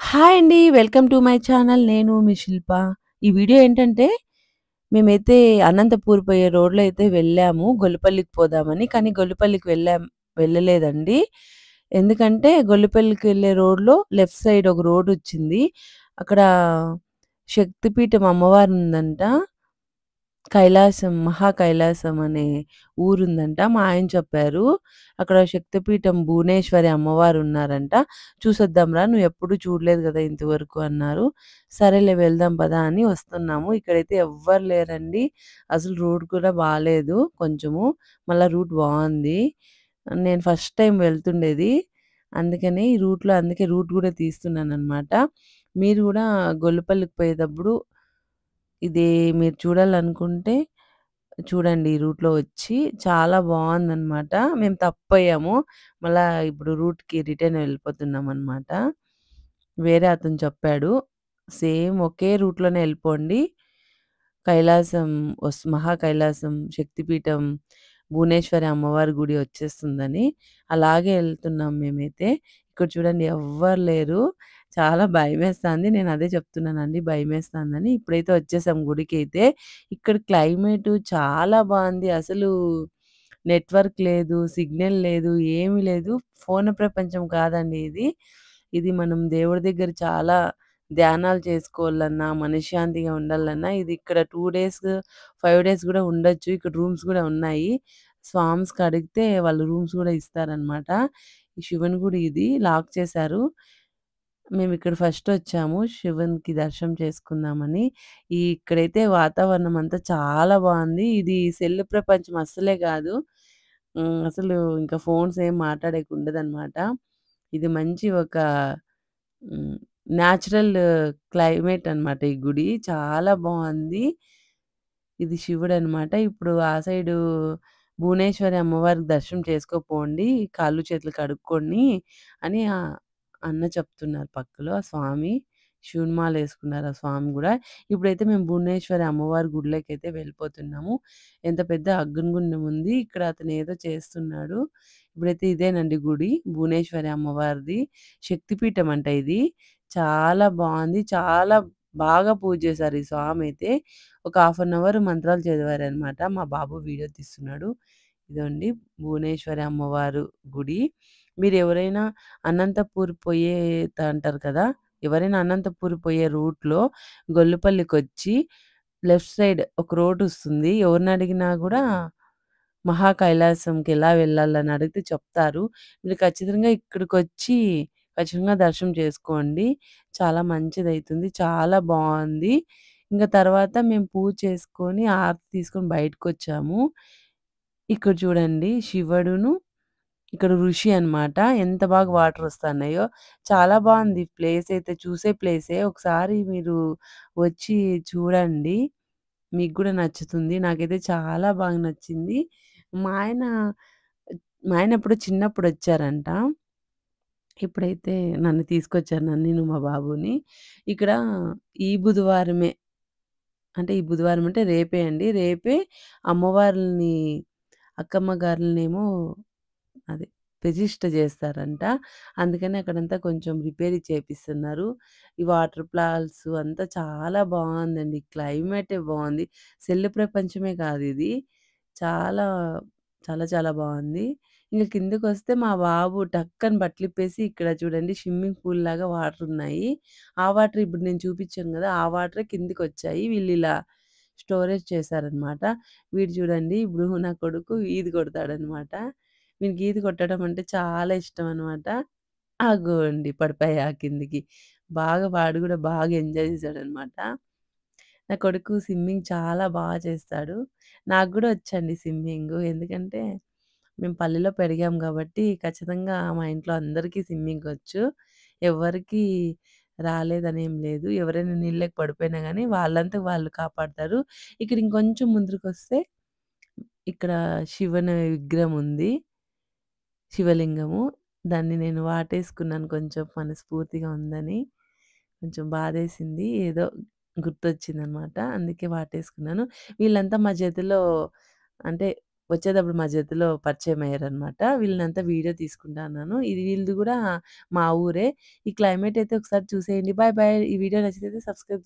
Hi అండి. Welcome to my channel. నేను మీ శిల్ప. ఈ వీడియో ఏంటంటే, మేమైతే అనంతపూర్ పోయే రోడ్‌లో అయితే వెళ్ళాము. గొల్లిపల్లికి పోదామని. కానీ గొల్లిపల్లికి వెళ్ళలేదండి. ఎందుకంటే గొల్లిపల్లికి వెళ్ళే రోడ్‌లో లెఫ్ట్ సైడ్ ఒక రోడొచ్చింది. అక్కడ శక్తిపీఠం అమ్మవారుందంట. మహా కైలాసం అనే ఊరుందంట. మా ఆయన చెప్పారు. అక్కడ శక్తిపీఠం భువనేశ్వరి అమ్మవారున్నారంట. చూసొద్దాం రా! నువ్వెప్పుడు చూడలేదు గదా! ఇంతవరకు అన్నారు. సరేలే వెళ్దాం పదా అని వస్తున్నాము. ఇక్కడైతే ఎవ్వరు లేరండి. అసలు రూట్ కూడా బాలేదు కొంచెము. మళ్ళా రూట్ బావుంది. నేను ఫస్ట్ టైమ్ వెళ్తుండేది. అందుకని ఈ రూట్‌లో అందుకే రూట్ గూడా తీస్తున్నాననమాట. మీరు గూడా గొల్లిపల్లికి పోయేటప్పుడు ఇది మీరు చూడాలనుకుంటే చూడండి. ఈ రూట్‌లో వచ్చి చాలా బావుందనమాట. మేము తప్పయ్యాము. మళ్ళా ఇప్పుడు రూట్‌కి రిటర్న్ వెళ్ళిపోతున్నామనమాట. వేరే అతను చెప్పాడు. సేమ్ ఒకే రూట్‌లోనే ఎళ్ళిపోండి. కైలాసం మహా కైలాసం శక్తిపీఠం భువనేశ్వరి అమ్మవారి గుడి వచ్చేస్తుందని. అలాగే ఎళ్తున్నాం మేమైతే. ఇక్కడ చూడండి ఎవ్వరు లేరు. చాలా భయమేస్తాంది. నేనదే చెప్తున్నానండి భయమేస్తాందని. ఇప్పుడైతే వచ్చేసాం గుడికైతే. ఇక్కడ క్లైమేటు చాలా బావుంది. అసలు నెట్వర్క్ లేదు, సిగ్నల్ లేదు, ఏమి లేదు. ఫోను ప్రపంచం కాదండి ఇది. ఇది మనం దేవుడి దగ్గర చాలా ధ్యానాలు చేసుకోవాలన్నా, మనశ్శాంతిగా ఉండాలన్నా ఇది ఇక్కడ 2 డేస్, 5 డేస్ గూడా ఉండొచ్చు. ఇక్కడ రూమ్స్ గూడా ఉన్నాయి. స్వామ్స్‌కి అడిగితే వాళ్ళు రూమ్స్ గూడా ఇస్తారనమాట. ఈ శివుని గుడి ఇది లాక్ చేశారు. మేమిక్కడ ఫస్టొచ్చాము. శివునికి దర్శనం చేసుకుందామని. ఇక్కడైతే వాతావరణం అంతా చాలా బావుంది. ఇది సెల్ ప్రపంచం అస్సలే గాదు. అసలు ఇంకా ఫోన్స్ ఏం మాట్లాడేకి ఉండదనమాట. ఇది మంచి ఒక హ్మ్. నేచురల్ క్లైమేట్ అనమాట ఈ గుడి. చాలా బావుంది. ఇది శివుడనమాట. ఇప్పుడు ఆ సైడు భువనేశ్వరి అమ్మవారికి దర్శనం చేసుకోపోండి. కాళ్ళు, చేతులు కడుక్కొని అని అన్న చెప్తున్నారు పక్కలో ఆ స్వామి. శివుని మాలేసుకున్నారు ఆ స్వామి గూడా. ఇప్పుడైతే మేము భువనేశ్వరి అమ్మవారి గుడిలోకైతే వెళ్ళిపోతున్నాము. ఎంత పెద్ద అగ్నిగుండం ఉంది. ఇక్కడ అతనేదో చేస్తున్నాడు. ఇప్పుడైతే ఇదేనండి గుడి. భువనేశ్వరి అమ్మవారిది. శక్తిపీఠం అంట ఇది. చాలా బావుంది. చాలా బాగా పూజ చేశారు ఈ స్వామయితే. ఒక హాఫ్ అన్ అవర్ మంత్రాలు చదివారనమాట. మా బాబు వీడియో తీస్తున్నాడు. ఇదండి భువనేశ్వరి అమ్మవారు గుడి. మీరెవరైనా అనంతపూర్ అంటారు కదా! ఎవరైనా అనంతపూర్ పోయే రూట్‌లో గొల్లుపల్లికొచ్చి లెఫ్ట్ సైడ్ ఒక రోడొస్తుంది. ఎవరినడిగినా గూడా మహా కైలాసంకి ఎలా వెళ్ళాలని అడిగితే చెప్తారు. మీరు ఖచ్చితంగా ఇక్కడికొచ్చి ఖచ్చితంగా దర్శనం చేసుకోండి. చాలా మంచిదైతుంది. చాలా బావుంది. ఇంక తర్వాత మేము పూజ చేసుకొని, హారతి తీసుకొని బయటకొచ్చాము. ఇక్కడ చూడండి శివుడును, ఇక్కడ ఋషి అనమాట. ఎంత బాగా వాటరొస్తన్నాయో. చాలా బావుంది ప్లేసయితే. చూసే ప్లేసే. ఒకసారి మీరు వచ్చి చూడండి. మీకు గూడా నచ్చుతుంది. నాకైతే చాలా బాగా నచ్చింది. మా ఆయన మా ఆయన ఎప్పుడో చిన్నప్పుడొచ్చారంట. ఇప్పుడైతే నన్ను తీసుకొచ్చారు నన్నును, మా బాబుని. ఇక్కడ ఈ బుధవారమే అంటే ఈ బుధవారం అంటే రేపే అండి. రేపే అమ్మవార్లని అక్కమ్మ గారులనేమో అదే ప్రతిష్ఠ చేస్తారంట. అందుకని అక్కడంతా కొంచెం రిపేర్ చేపిస్తున్నారు. ఈ వాటర్ ఫాల్స్ అంతా చాలా బావుందండి. క్లైమేటే బావుంది. సెల్ ప్రపంచమే కాదిది. చాలా, చాలా బావుంది. ఇంక కిందకొస్తే మా బాబు టక్కని బట్టలిప్పేసి ఇక్కడ చూడండి స్విమ్మింగ్ పూల్‌లాగా వాటరున్నాయి. ఆ వాటర్ ఇప్పుడు నేను చూపిచ్చాను గదా! ఆ వాటరే కిందకొచ్చాయి. వీళ్ళిలా స్టోరేజ్ చేశారనమాట. వీడు చూడండి ఇప్పుడు నా కొడుకు ఈత కొడతాడనమాట. వీనికి ఈత కొట్టడం అంటే చాలా ఇష్టమనమాట. అగోండి పడిపోయా కిందకి. వాడు గూడా బాగా ఎంజాయ్ చేశాడనమాట. నా కొడుకు స్విమ్మింగ్ చాలా చేస్తాడు. నాకు గూడా వచ్చండి స్విమ్మింగు. ఎందుకంటే మేము పల్లెలో పెరిగాం గాబట్టి ఖచ్చితంగా మా ఇంట్లో అందరికీ స్విమ్మింగొచ్చు. ఎవ్వరికీ రాలేదనేం లేదు. ఎవరైనా నీళ్ళకి పడిపోయినా గానీ వాళ్ళంతకు వాళ్ళు కాపాడతారు. ఇక్కడ ఇంకొంచెం ముందరికొస్తే ఇక్కడ శివుని విగ్రహం ఉంది. శివలింగము. దాన్ని నేను వాటేసుకున్నాను కొంచెం మనస్ఫూర్తిగా ఉందని. కొంచెం బాధేసింది. ఏదో గుర్తొచ్చిందనమాట. అందుకే వాటేసుకున్నాను. వీళ్ళంతా మా చేతుల్లో అంటే వచ్చేటప్పుడు మా జతలో పరిచయమయ్యారనమాట. వీళ్ళనంతా వీడియో తీసుకుంటా ఉన్నాను. ఇది వీళ్ళది గూడా మా ఊరే. ఈ క్లైమేట్ అయితే ఒకసారి చూసేయండి. Bye bye. ఈ వీడియో నచ్చితే సబ్స్క్రైబ్